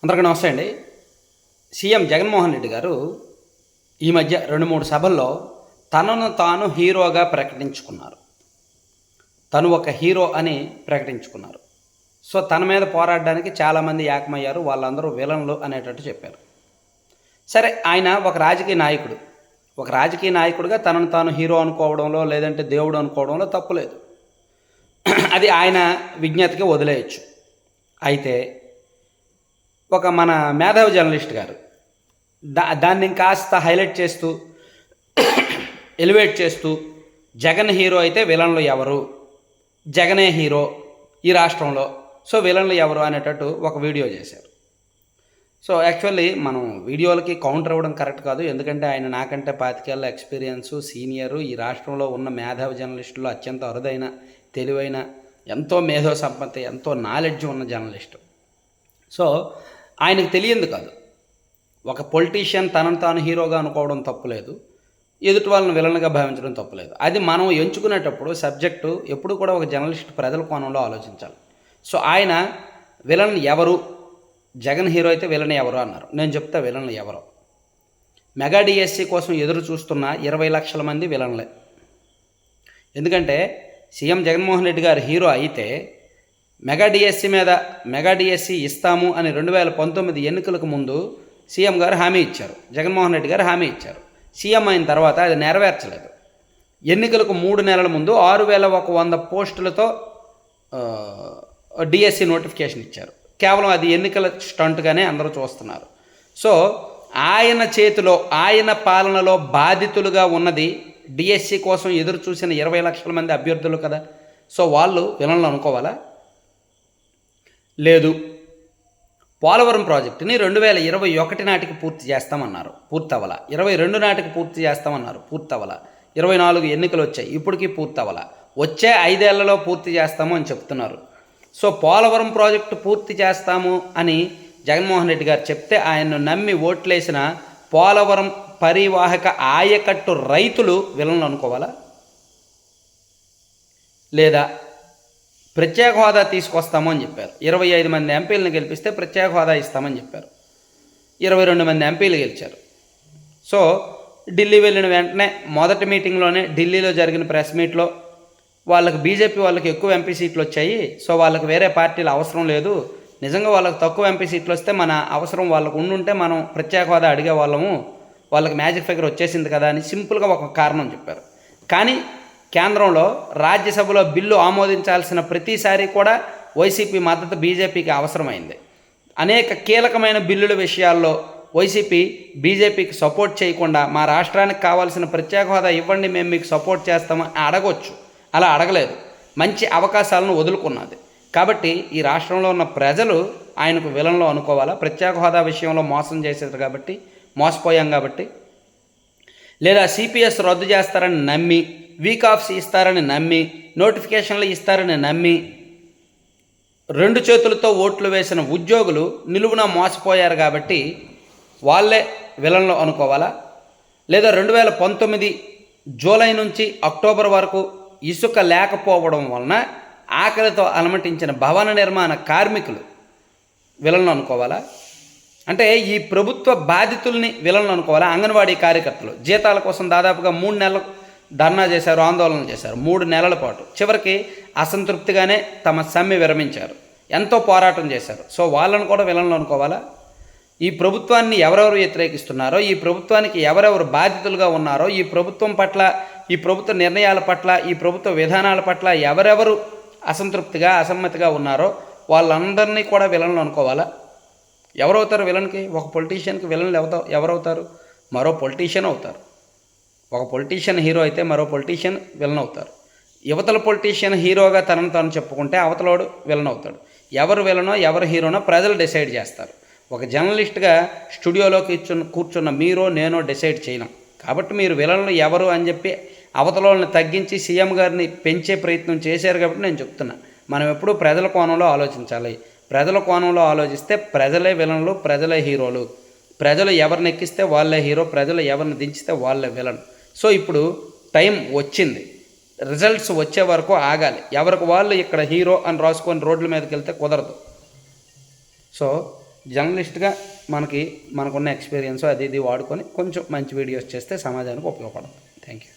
అందరికీ నమస్తే అండి. సీఎం జగన్మోహన్ రెడ్డి గారు ఈ మధ్య 2-3 సభల్లో తనను తాను హీరోగా ప్రకటించుకున్నారు. తను ఒక హీరో అని ప్రకటించుకున్నారు. సో తన మీద పోరాడడానికి చాలామంది ఏకమయ్యారు. వాళ్ళందరూ విలన్లు అనేటట్టు చెప్పారు. సరే, ఆయన ఒక రాజకీయ నాయకుడు. ఒక రాజకీయ నాయకుడిగా తనను తాను హీరో అనుకోవడంలో, లేదంటే దేవుడు అనుకోవడంలో తప్పులేదు. అది ఆయన విజ్ఞతకి వదిలేయచ్చు. అయితే ఒక మన మేధావి జర్నలిస్ట్ గారు దాన్ని కాస్త హైలైట్ చేస్తూ, ఎలివేట్ చేస్తూ, జగన్ హీరో అయితే విలన్లు ఎవరు, జగనే హీరో ఈ రాష్ట్రంలో, సో విలన్లు ఎవరు అనేటట్టు ఒక వీడియో చేశారు. సో యాక్చువల్లీ మనం వీడియోలకి కౌంటర్ ఇవ్వడం కరెక్ట్ కాదు. ఎందుకంటే ఆయన నాకంటే 25 ఏళ్ళ ఎక్స్పీరియన్సు, సీనియరు, ఈ రాష్ట్రంలో ఉన్న మేధావి జర్నలిస్టులో అత్యంత అరుదైన, తెలివైన, ఎంతో మేధో సంపత్తి, ఎంతో నాలెడ్జ్ ఉన్న జర్నలిస్టు. సో ఆయనకు తెలియంది కాదు. ఒక పొలిటీషియన్ తనను తాను హీరోగా అనుకోవడం తప్పులేదు, ఎదుటి వాళ్ళని విలన్గా భావించడం తప్పులేదు. అది మనం ఎంచుకునేటప్పుడు సబ్జెక్టు ఎప్పుడు కూడా ఒక జర్నలిస్ట్ ప్రజల కోణంలో ఆలోచించాలి. సో ఆయన విలన్ ఎవరు, జగన్ హీరో అయితే విలన్ ఎవరు అన్నారు. నేను చెప్తా విలన్లు ఎవరో. మెగా డిఎస్సి కోసం ఎదురు చూస్తున్న 20 లక్షల మంది విలన్లే. ఎందుకంటే సీఎం జగన్మోహన్ రెడ్డి గారు హీరో అయితే మెగా డిఎస్సి ఇస్తాము అని 2019 ఎన్నికలకు ముందు సీఎం గారు హామీ ఇచ్చారు, జగన్మోహన్ రెడ్డి గారు హామీ ఇచ్చారు. సీఎం అయిన తర్వాత అది నెరవేర్చలేదు. ఎన్నికలకు 3 నెలల ముందు 6100 పోస్టులతో డిఎస్సి నోటిఫికేషన్ ఇచ్చారు. కేవలం అది ఎన్నికల స్టంట్గానే అందరూ చూస్తున్నారు. సో ఆయన చేతిలో, ఆయన పాలనలో బాధితులుగా ఉన్నది డిఎస్సి కోసం ఎదురు చూసిన 20 లక్షల మంది అభ్యర్థులు కదా. సో వాళ్ళు విలన్లు అనుకోవాలా? లేదు. పోలవరం ప్రాజెక్టుని 2021 నాటికి పూర్తి చేస్తామన్నారు, పూర్తవల. 22 నాటికి పూర్తి చేస్తామన్నారు, పూర్తవల. 24 ఎన్నికలు వచ్చాయి, ఇప్పటికీ పూర్తవల. వచ్చే 5 ఏళ్లలో పూర్తి చేస్తాము అని చెప్తున్నారు. సో పోలవరం ప్రాజెక్టు పూర్తి చేస్తాము అని జగన్మోహన్ రెడ్డి గారు చెప్తే ఆయన్ను నమ్మి ఓట్లేసిన పోలవరం పరివాహక ఆయకట్టు రైతులు విలన్లు అనుకోవాలా? లేదా ప్రత్యేక హోదా తీసుకొస్తాము అని చెప్పారు. 25 మంది ఎంపీలను గెలిపిస్తే ప్రత్యేక హోదా ఇస్తామని చెప్పారు. 22 మంది ఎంపీలు గెలిచారు. సో ఢిల్లీ వెళ్ళిన వెంటనే మొదటి మీటింగ్లోనే, ఢిల్లీలో జరిగిన ప్రెస్ మీట్లో వాళ్ళకి బీజేపీ వాళ్ళకి ఎక్కువ ఎంపీ సీట్లు వచ్చాయి, సో వాళ్ళకి వేరే పార్టీలు అవసరం లేదు, నిజంగా వాళ్ళకి తక్కువ ఎంపీ సీట్లు వస్తే మన అవసరం వాళ్ళకు ఉండుంటే మనం ప్రత్యేక హోదా అడిగే వాళ్ళము, వాళ్ళకి మ్యాజిక్ ఫిగర్ వచ్చేసింది కదా అని సింపుల్గా ఒక కారణం చెప్పారు. కానీ కేంద్రంలో రాజ్యసభలో బిల్లు ఆమోదించాల్సిన ప్రతిసారి కూడా వైసీపీ మద్దతు బీజేపీకి అవసరమైంది. అనేక కీలకమైన బిల్లుల విషయాల్లో వైసీపీ బీజేపీకి సపోర్ట్ చేయకుండా మా రాష్ట్రానికి కావాల్సిన ప్రత్యేక హోదా ఇవ్వండి, మేము మీకు సపోర్ట్ చేస్తామని అడగొచ్చు. అలా అడగలేదు, మంచి అవకాశాలను వదులుకున్నది. కాబట్టి ఈ రాష్ట్రంలో ఉన్న ప్రజలు ఆయనకు విలన్లో అనుకోవాలా? ప్రత్యేక హోదా విషయంలో మోసం చేశారు కాబట్టి, మోసపోయాం కాబట్టి, లేదా సిపిఎస్ రద్దు చేస్తారని నమ్మి, వీక్ ఆఫ్స్ ఇస్తారని నమ్మి, నోటిఫికేషన్లు ఇస్తారని నమ్మి 2 చేతులతో ఓట్లు వేసిన ఉద్యోగులు నిలువున మోసపోయారు కాబట్టి వాళ్ళే విలన్లు అనుకోవాలా? లేదా 2019 జూలై నుంచి అక్టోబర్ వరకు ఇసుక లేకపోవడం వలన ఆకలితో అలమటించిన భవన నిర్మాణ కార్మికులు విలన్లు అనుకోవాలా? అంటే ఈ ప్రభుత్వ బాధితుల్ని విలన్లు అనుకోవాలా? అంగన్వాడీ కార్యకర్తలు జీతాల కోసం దాదాపుగా 3 నెలలు ధర్నా చేశారు, ఆందోళన చేశారు, 3 నెలల పాటు. చివరికి అసంతృప్తిగానే తమ సమ్మె విరమించారు, ఎంతో పోరాటం చేశారు. సో వాళ్ళను కూడా విలన్లు అనుకోవాలా? ఈ ప్రభుత్వాన్ని ఎవరెవరు వ్యతిరేకిస్తున్నారో, ఈ ప్రభుత్వానికి ఎవరెవరు బాధితులుగా ఉన్నారో, ఈ ప్రభుత్వం పట్ల, ఈ ప్రభుత్వ నిర్ణయాల పట్ల, ఈ ప్రభుత్వ విధానాల పట్ల ఎవరెవరు అసంతృప్తిగా, అసమ్మతిగా ఉన్నారో వాళ్ళందరినీ కూడా విలన్లు అనుకోవాలా? ఎవరవుతారు విలన్కి? ఒక పొలిటీషియన్కి విలన్లు ఎవరవుతారు? మరో పొలిటీషియన్ అవుతారు. ఒక పొలిటీషియన్ హీరో అయితే మరో పొలిటీషియన్ విలన్ అవుతారు. యువతల పొలిటీషియన్ హీరోగా తనను తాను చెప్పుకుంటే అవతలోడు విలన్ అవుతాడు. ఎవరు విలనో ఎవరు హీరోనో ప్రజలు డిసైడ్ చేస్తారు. ఒక జర్నలిస్ట్గా స్టూడియోలో కూర్చున్న మీరో నేనో డిసైడ్ చేయలేం. కాబట్టి మీరు విలన్లు ఎవరు అని చెప్పి అవతలని తగ్గించి సీఎం గారిని పెంచే ప్రయత్నం చేశారు. కాబట్టి నేను చెప్తున్నా, మనం ఎప్పుడూ ప్రజల కోణంలో ఆలోచించాలి. ప్రజల కోణంలో ఆలోచిస్తే ప్రజలే విలన్లు, ప్రజలే హీరోలు. ప్రజలు ఎవరిని ఎక్కిస్తే వాళ్ళే హీరో, ప్రజలు ఎవరిని దించితే వాళ్ళే విలన్. సో ఇప్పుడు టైం వచ్చింది, రిజల్ట్స్ వచ్చే వరకు ఆగాలి. ఎవరికి వాళ్ళు ఇక్కడ హీరో అని రాసుకొని రోడ్ల మీదకి వెళ్తే కుదరదు. సో జర్నలిస్ట్గా మనకున్న ఎక్స్పీరియన్స్ అది ఇది వాడుకొని కొంచెం మంచి వీడియోస్ చేస్తే సమాజానికి ఉపయోగపడుతుంది. Thank you.